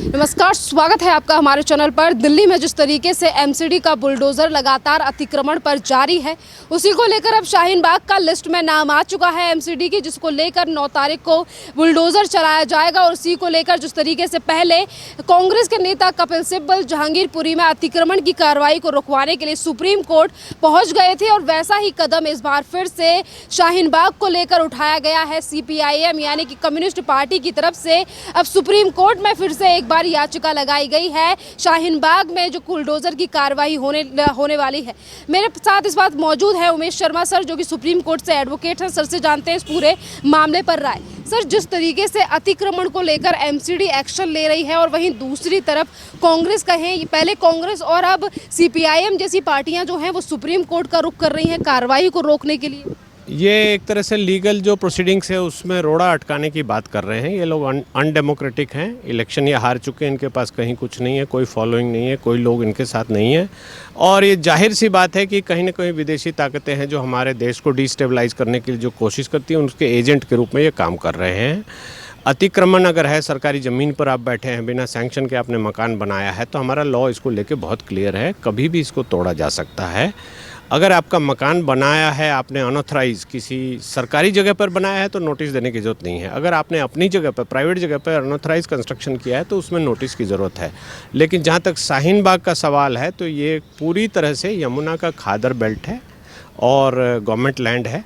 नमस्कार, स्वागत है आपका हमारे चैनल पर। दिल्ली में जिस तरीके से एमसीडी का बुलडोजर लगातार अतिक्रमण पर जारी है, उसी को लेकर अब शाहीन बाग का लिस्ट में नाम आ चुका है एमसीडी की, जिसको लेकर 9 तारीख को बुलडोजर चलाया जाएगा। और उसी को लेकर जिस तरीके से पहले कांग्रेस के नेता कपिल सिब्बल जहांगीरपुरी में अतिक्रमण की कार्रवाई को रुकवाने के लिए सुप्रीम कोर्ट पहुंच गए थे, और वैसा ही कदम इस बार फिर से शाहीन बाग को लेकर उठाया गया है। CPIM यानी कि कम्युनिस्ट पार्टी की तरफ से अब सुप्रीम कोर्ट में फिर से एक बार याचिका लगाई गई है शाहीन बाग में जो बुलडोजर की कार्रवाई होने वाली है। मेरे साथ इस बात मौजूद है उमेश शर्मा सर, जो कि सुप्रीम कोर्ट से एडवोकेट हैं। सर से जानते हैं इस पूरे मामले पर राय। सर, जिस तरीके से अतिक्रमण को लेकर एमसीडी एक्शन ले रही है, और वहीं दूसरी तरफ कांग्रेस कहें, पहले कांग्रेस और अब CPIM जैसी पार्टियां जो हैं वो सुप्रीम कोर्ट का रुख कर रही हैं कार्रवाई को रोकने के लिए। ये एक तरह से लीगल जो प्रोसीडिंग्स है उसमें रोड़ा अटकाने की बात कर रहे हैं। ये लोग अनडेमोक्रेटिक हैं, इलेक्शन ये हार चुके हैं, इनके पास कहीं कुछ नहीं है, कोई फॉलोइंग नहीं है, कोई लोग इनके साथ नहीं है। और ये जाहिर सी बात है कि कहीं ना कहीं विदेशी ताकतें हैं जो हमारे देश को डिस्टेबलाइज करने की जो कोशिश करती हैं, उनके एजेंट के रूप में ये काम कर रहे हैं। अतिक्रमण अगर है, सरकारी ज़मीन पर आप बैठे हैं, बिना सैंक्शन के आपने मकान बनाया है, तो हमारा लॉ इसको लेके बहुत क्लियर है, कभी भी इसको तोड़ा जा सकता है। अगर आपका मकान बनाया है, आपने अनऑथराइज किसी सरकारी जगह पर बनाया है तो नोटिस देने की ज़रूरत नहीं है। अगर आपने अपनी जगह पर, प्राइवेट जगह पर अनऑथराइज कंस्ट्रक्शन किया है तो उसमें नोटिस की ज़रूरत है। लेकिन जहाँ तक शाहीन बाग का सवाल है, तो ये पूरी तरह से यमुना का खादर बेल्ट है और गवर्नमेंट लैंड है।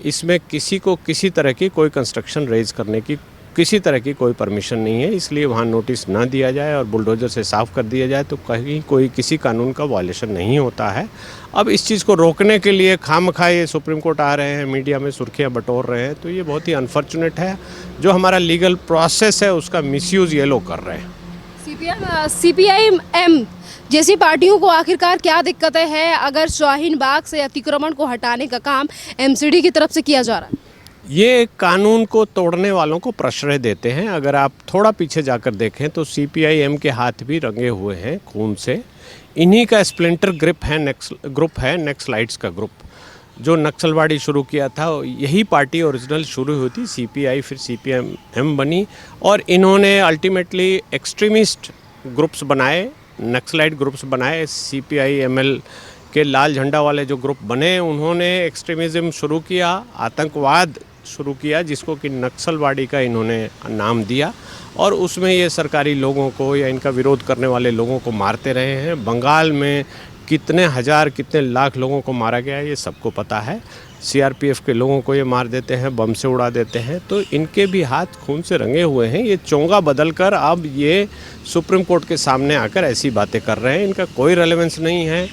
इसमें किसी को किसी तरह की कोई कंस्ट्रक्शन रेज करने की किसी तरह की कोई परमिशन नहीं है, इसलिए वहाँ नोटिस ना दिया जाए और बुलडोजर से साफ़ कर दिया जाए तो कहीं कोई किसी कानून का वायलेशन नहीं होता है। अब इस चीज़ को रोकने के लिए खामखा ये सुप्रीम कोर्ट आ रहे हैं, मीडिया में सुर्खियाँ बटोर रहे हैं, तो ये बहुत ही अनफॉर्चुनेट है। जो हमारा लीगल प्रोसेस है उसका मिसयूज़ ये लोग कर रहे हैं। CPIM जैसी पार्टियों को आखिरकार क्या दिक्कतें हैं अगर शाहीन बाग से अतिक्रमण को हटाने का काम एमसीडी की तरफ से किया जा रहा है? ये कानून को तोड़ने वालों को प्रश्रय देते हैं। अगर आप थोड़ा पीछे जाकर देखें तो CPIM के हाथ भी रंगे हुए हैं खून से। इन्हीं का स्प्लिंटर ग्रुप है नक्सलाइट्स का ग्रुप, जो नक्सलवाड़ी शुरू किया था। यही पार्टी ओरिजिनल शुरू हुई थी, CPI फिर CPIM बनी, और इन्होंने अल्टीमेटली एक्सट्रीमिस्ट ग्रुप्स बनाए, नक्सलाइट ग्रुप्स बनाए। CPI-ML के लाल झंडा वाले जो ग्रुप बने, उन्होंने एक्सट्रीमिज़म शुरू किया, आतंकवाद शुरू किया, जिसको कि नक्सलवाड़ी का इन्होंने नाम दिया। और उसमें ये सरकारी लोगों को या इनका विरोध करने वाले लोगों को मारते रहे हैं। बंगाल में कितने हज़ार कितने लाख लोगों को मारा गया ये सबको पता है। CRPF के लोगों को ये मार देते हैं, बम से उड़ा देते हैं। तो इनके भी हाथ खून से रंगे हुए हैं। ये चोंगा बदल कर अब ये सुप्रीम कोर्ट के सामने आकर ऐसी बातें कर रहे हैं, इनका कोई रेलेवेंस नहीं है।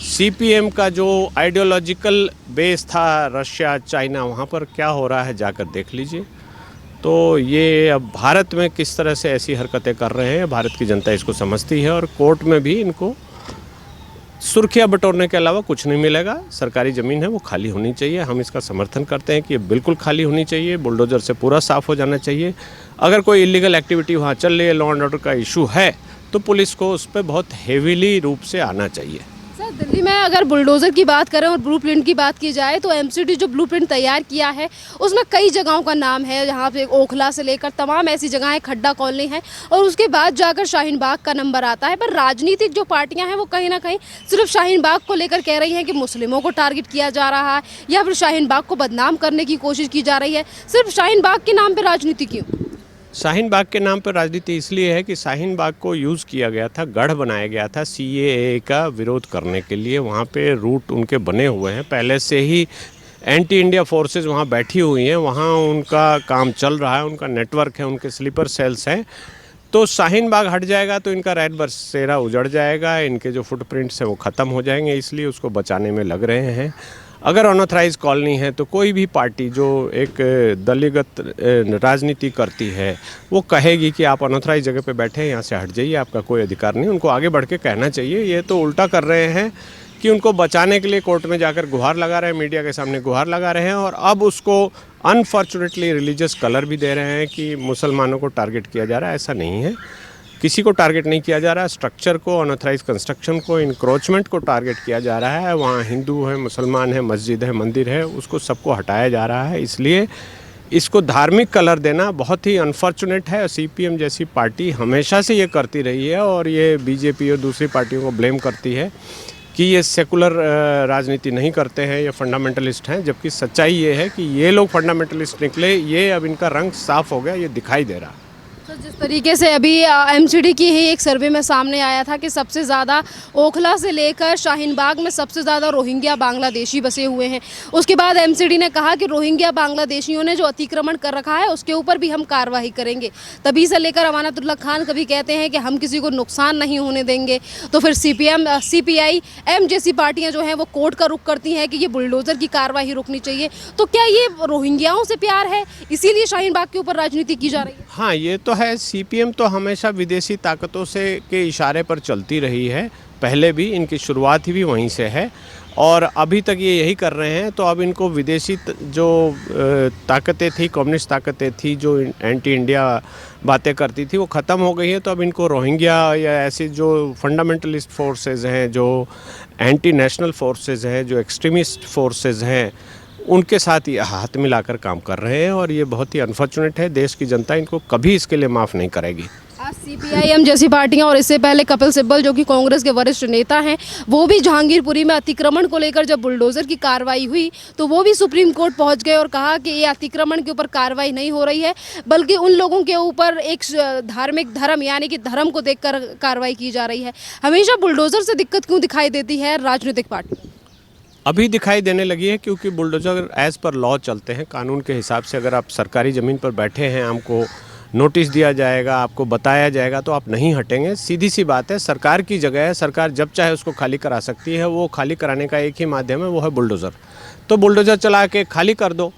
CPM का जो आइडियोलॉजिकल बेस था रशिया, चाइना, वहाँ पर क्या हो रहा है जाकर देख लीजिए। तो ये अब भारत में किस तरह से ऐसी हरकतें कर रहे हैं, भारत की जनता इसको समझती है, और कोर्ट में भी इनको सुर्खियाँ बटोरने के अलावा कुछ नहीं मिलेगा। सरकारी ज़मीन है वो खाली होनी चाहिए। हम इसका समर्थन करते हैं कि ये बिल्कुल खाली होनी चाहिए, बुलडोजर से पूरा साफ़ हो जाना चाहिए। अगर कोई इलीगल एक्टिविटी वहाँ चल रही है, लॉ एंड ऑर्डर का इशू है, तो पुलिस को उस पर बहुत हेवीली रूप से आना चाहिए। सर, दिल्ली में अगर बुलडोजर की बात करें और ब्लूप्रिंट की बात की जाए, तो एमसीडी जो ब्लूप्रिंट तैयार किया है उसमें कई जगहों का नाम है, जहाँ पे ओखला से लेकर तमाम ऐसी जगहें, खड्डा कॉलोनी है, और उसके बाद जाकर शाहीन बाग का नंबर आता है। पर राजनीतिक जो पार्टियां हैं वो कहीं ना कहीं सिर्फ शाहीन बाग को लेकर कह रही हैं कि मुस्लिमों को टारगेट किया जा रहा है, या फिर शाहीन बाग को बदनाम करने की कोशिश की जा रही है। सिर्फ शाहीन बाग के नाम पर राजनीति क्यों? शाहीन बाग के नाम पर राजनीति इसलिए है कि शाहीन बाग को यूज़ किया गया था, गढ़ बनाया गया था CAA का विरोध करने के लिए। वहाँ पे रूट उनके बने हुए हैं, पहले से ही एंटी इंडिया फोर्सेस वहाँ बैठी हुई हैं, वहाँ उनका काम चल रहा है, उनका नेटवर्क है, उनके स्लीपर सेल्स हैं। तो शाहीन बाग हट जाएगा तो इनका रैन बसेरा उजड़ जाएगा, इनके जो फुटप्रिंट्स हैं वो ख़त्म हो जाएंगे, इसलिए उसको बचाने में लग रहे हैं। अगर अनऑथराइज कॉलोनी है तो कोई भी पार्टी जो एक दलगत राजनीति करती है वो कहेगी कि आप अनऑथराइज जगह पे बैठे हैं, यहाँ से हट जाइए, आपका कोई अधिकार नहीं। उनको आगे बढ़ के कहना चाहिए। ये तो उल्टा कर रहे हैं कि उनको बचाने के लिए कोर्ट में जाकर गुहार लगा रहे हैं, मीडिया के सामने गुहार लगा रहे हैं, और अब उसको अनफॉर्चुनेटली रिलीजियस कलर भी दे रहे हैं कि मुसलमानों को टारगेट किया जा रहा है। ऐसा नहीं है, किसी को टारगेट नहीं किया जा रहा है। स्ट्रक्चर को, अनऑथराइज कंस्ट्रक्शन को, इंक्रोचमेंट को टारगेट किया जा रहा है। वहाँ हिंदू है, मुसलमान है, मस्जिद है, मंदिर है, उसको सबको हटाया जा रहा है। इसलिए इसको धार्मिक कलर देना बहुत ही अनफॉर्चुनेट है। सीपीएम जैसी पार्टी हमेशा से ये करती रही है और ये बीजेपी और दूसरी पार्टियों को ब्लेम करती है कि ये सेकुलर राजनीति नहीं करते हैं, ये फंडामेंटलिस्ट हैं, जबकि सच्चाई ये है कि ये लोग फंडामेंटलिस्ट निकले। ये अब इनका रंग साफ हो गया, ये दिखाई दे रहा। तो जिस तरीके से अभी एमसीडी की ही एक सर्वे में सामने आया था कि सबसे ज़्यादा ओखला से लेकर शाहीन बाग में सबसे ज़्यादा रोहिंग्या बांग्लादेशी बसे हुए हैं। उसके बाद एमसीडी ने कहा कि रोहिंग्या बांग्लादेशियों ने जो अतिक्रमण कर रखा है उसके ऊपर भी हम कार्रवाई करेंगे। तभी से लेकर अमानतुल्लाह खान कभी कहते हैं कि हम किसी को नुकसान नहीं होने देंगे, तो फिर सीपीआई एम जैसी पार्टियाँ जो हैं वो कोर्ट का रुख करती हैं कि ये बुलडोज़र की कार्रवाई रुकनी चाहिए। तो क्या ये रोहिंग्याओं से प्यार है, इसीलिए शाहीन बाग के ऊपर राजनीति की जा रही है? हाँ, ये तो है। सीपीएम तो हमेशा विदेशी ताकतों से के इशारे पर चलती रही है। पहले भी इनकी शुरुआत ही भी वहीं से है और अभी तक ये यही कर रहे हैं। तो अब इनको विदेशी जो ताकतें थी, कम्युनिस्ट ताकतें थी जो एंटी इंडिया बातें करती थी, वो ख़त्म हो गई है। तो अब इनको रोहिंग्या या ऐसी जो फंडामेंटलिस्ट फोर्सेस हैं, जो एंटी नेशनल फोर्सेस हैं, जो एक्सट्रीमिस्ट फोर्सेस हैं, उनके साथ ये हाथ मिलाकर काम कर रहे हैं और ये बहुत ही अनफॉर्चुनेट है। देश की जनता इनको कभी इसके लिए माफ़ नहीं करेगी। आज सीपीआईएम जैसी पार्टियां और इससे पहले कपिल सिब्बल जो कि कांग्रेस के वरिष्ठ नेता हैं, वो भी जहांगीरपुरी में अतिक्रमण को लेकर जब बुलडोजर की कार्रवाई हुई तो वो भी सुप्रीम कोर्ट पहुंच गए और कहा कि ये अतिक्रमण के ऊपर कार्रवाई नहीं हो रही है, बल्कि उन लोगों के ऊपर एक धार्मिक धर्म यानी कि धर्म को देखकर कार्रवाई की जा रही है। हमेशा बुलडोजर से दिक्कत क्यों दिखाई देती है राजनीतिक पार्टी? अभी दिखाई देने लगी है क्योंकि बुलडोजर एज़ पर लॉ चलते हैं, कानून के हिसाब से। अगर आप सरकारी ज़मीन पर बैठे हैं, आपको नोटिस दिया जाएगा, आपको बताया जाएगा, तो आप नहीं हटेंगे। सीधी सी बात है, सरकार की जगह है, सरकार जब चाहे उसको खाली करा सकती है। वो खाली कराने का एक ही माध्यम है, वो है बुलडोज़र। तो बुलडोज़र चला के खाली कर दो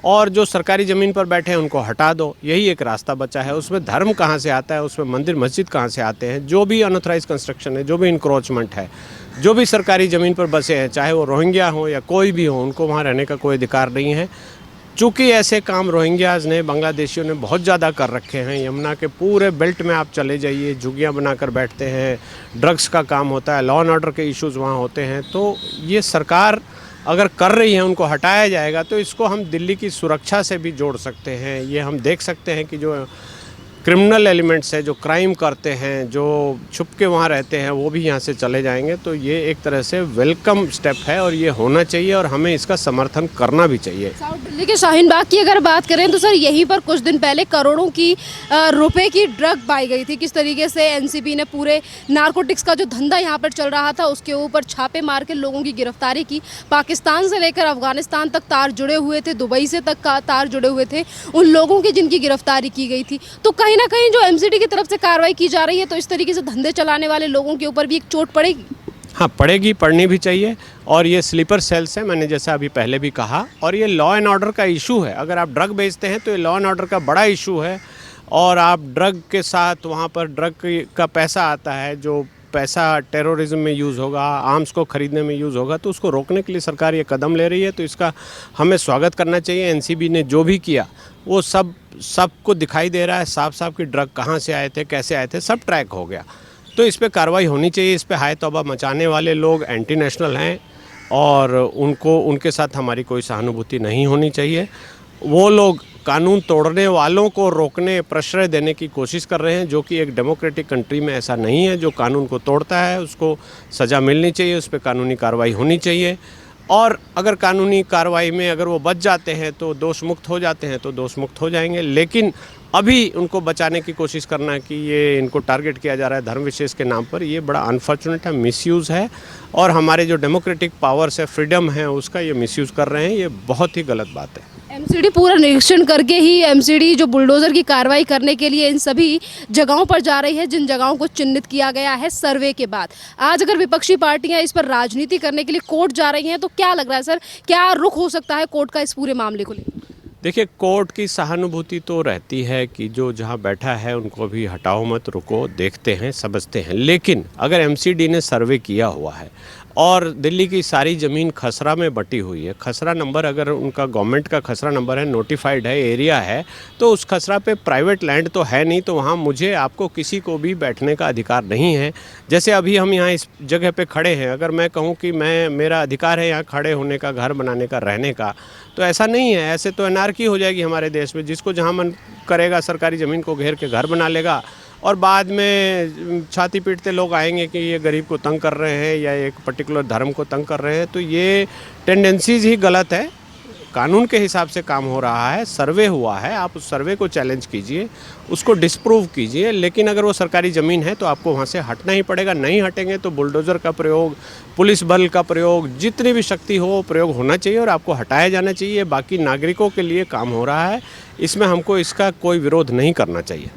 और जो सरकारी ज़मीन पर बैठे हैं उनको हटा दो। यही एक रास्ता बचा है। उसमें धर्म कहाँ से आता है, उसमें मंदिर मस्जिद कहाँ से आते हैं? जो भी अनऑथराइज कंस्ट्रक्शन है, जो भी इंक्रोचमेंट है, जो भी सरकारी ज़मीन पर बसे हैं, चाहे वो रोहिंग्या हो या कोई भी हो, उनको वहाँ रहने का कोई अधिकार नहीं है। चूँकि ऐसे काम रोहिंग्याज ने, बांग्लादेशियों ने बहुत ज़्यादा कर रखे हैं। यमुना के पूरे बेल्ट में आप चले जाइए, झुग्गियाँ बनाकर बैठते हैं, ड्रग्स का काम होता है, लॉ एंड ऑर्डर के इश्यूज़ वहाँ होते हैं। तो ये सरकार अगर कर रही है, उनको हटाया जाएगा। तो इसको हम दिल्ली की सुरक्षा से भी जोड़ सकते हैं। ये हम देख सकते हैं कि जो क्रिमिनल एलिमेंट्स है, जो क्राइम करते हैं, जो छुप के वहाँ रहते हैं, वो भी यहाँ से चले जाएंगे। तो ये एक तरह से वेलकम स्टेप है और ये होना चाहिए और हमें इसका समर्थन करना भी चाहिए। साउथ दिल्ली के शाहीन बाग की अगर बात करें तो सर, यहीं पर कुछ दिन पहले करोड़ों की रुपए की ड्रग पाई गई थी। किस तरीके से एनसीबी ने पूरे नारकोटिक्स का जो धंधा यहाँ पर चल रहा था उसके ऊपर छापे मार के लोगों की गिरफ्तारी की। पाकिस्तान से लेकर अफगानिस्तान तक तार जुड़े हुए थे, दुबई से तक तार जुड़े हुए थे उन लोगों की जिनकी गिरफ्तारी की गई थी। तो कहीं ना कहीं जो एमसीडी की तरफ से कार्रवाई की जा रही है, तो इस तरीके से धंधे चलाने वाले लोगों के ऊपर भी एक चोट पड़ेगी। हाँ, पड़ेगी, पड़नी भी चाहिए। और ये स्लीपर सेल्स है, मैंने जैसा अभी पहले भी कहा, और ये लॉ एंड ऑर्डर का इशू है। अगर आप ड्रग बेचते हैं तो ये लॉ एंड ऑर्डर का बड़ा इशू है और आप ड्रग के साथ वहाँ पर ड्रग का पैसा आता है, जो पैसा टेररिज्म में यूज़ होगा, आर्म्स को ख़रीदने में यूज़ होगा, तो उसको रोकने के लिए सरकार ये कदम ले रही है। तो इसका हमें स्वागत करना चाहिए। एनसीबी ने जो भी किया वो सबको दिखाई दे रहा है, साफ साफ कि ड्रग कहाँ से आए थे, कैसे आए थे, सब ट्रैक हो गया। तो इस पर कार्रवाई होनी चाहिए। इस पर हाय तौबा मचाने वाले लोग एंटी नेशनल हैं और उनके साथ हमारी कोई सहानुभूति नहीं होनी चाहिए। वो लोग कानून तोड़ने वालों को रोकने, प्रश्रय देने की कोशिश कर रहे हैं, जो कि एक डेमोक्रेटिक कंट्री में ऐसा नहीं है। जो कानून को तोड़ता है उसको सज़ा मिलनी चाहिए, उस पर कानूनी कार्रवाई होनी चाहिए। और अगर कानूनी कार्रवाई में अगर वो बच जाते हैं तो दोष मुक्त हो जाते हैं, तो दोष मुक्त हो जाएंगे। लेकिन अभी उनको बचाने की कोशिश करना कि ये इनको टारगेट किया जा रहा है धर्म विशेष के नाम पर, ये बड़ा अनफॉर्चुनेट है, मिसयूज़ है। और हमारे जो डेमोक्रेटिक पावर्स है, फ्रीडम है, उसका ये मिसयूज़ कर रहे हैं। ये बहुत ही गलत बात है। एमसीडी पूरा निरीक्षण करके ही एमसीडी जो बुलडोज़र की कार्रवाई करने के लिए इन सभी जगहों पर जा रही है, जिन जगहों को चिन्हित किया गया है सर्वे के बाद। आज अगर विपक्षी पार्टियां इस पर राजनीति करने के लिए कोर्ट जा रही हैं, तो क्या लग रहा है सर, क्या रुख हो सकता है कोर्ट का इस पूरे मामले को लेकर? देखिए, कोर्ट की सहानुभूति तो रहती है कि जो जहाँ बैठा है उनको भी हटाओ मत, रुको, देखते हैं, समझते हैं। लेकिन अगर एमसीडी ने सर्वे किया हुआ है और दिल्ली की सारी ज़मीन खसरा में बटी हुई है। खसरा नंबर अगर उनका गवर्नमेंट का खसरा नंबर है, नोटिफाइड है, एरिया है, तो उस खसरा पे प्राइवेट लैंड तो है नहीं, तो वहाँ मुझे आपको किसी को भी बैठने का अधिकार नहीं है। जैसे अभी हम यहाँ इस जगह पे खड़े हैं, अगर मैं कहूँ कि मेरा अधिकार है यहाँ खड़े होने का, घर बनाने का, रहने का, तो ऐसा नहीं है। ऐसे तो एनार्की हो जाएगी हमारे देश में। जिसको जहाँ मन करेगा सरकारी ज़मीन को घेर के घर बना लेगा, और बाद में छाती पीटते लोग आएंगे कि ये गरीब को तंग कर रहे हैं या एक पर्टिकुलर धर्म को तंग कर रहे हैं। तो ये टेंडेंसीज ही गलत है। कानून के हिसाब से काम हो रहा है, सर्वे हुआ है, आप उस सर्वे को चैलेंज कीजिए, उसको डिस्प्रूव कीजिए। लेकिन अगर वो सरकारी ज़मीन है तो आपको वहाँ से हटना ही पड़ेगा। नहीं हटेंगे तो बुलडोज़र का प्रयोग, पुलिस बल का प्रयोग, जितनी भी शक्ति हो वो प्रयोग होना चाहिए और आपको हटाया जाना चाहिए। बाकी नागरिकों के लिए काम हो रहा है, इसमें हमको इसका कोई विरोध नहीं करना चाहिए।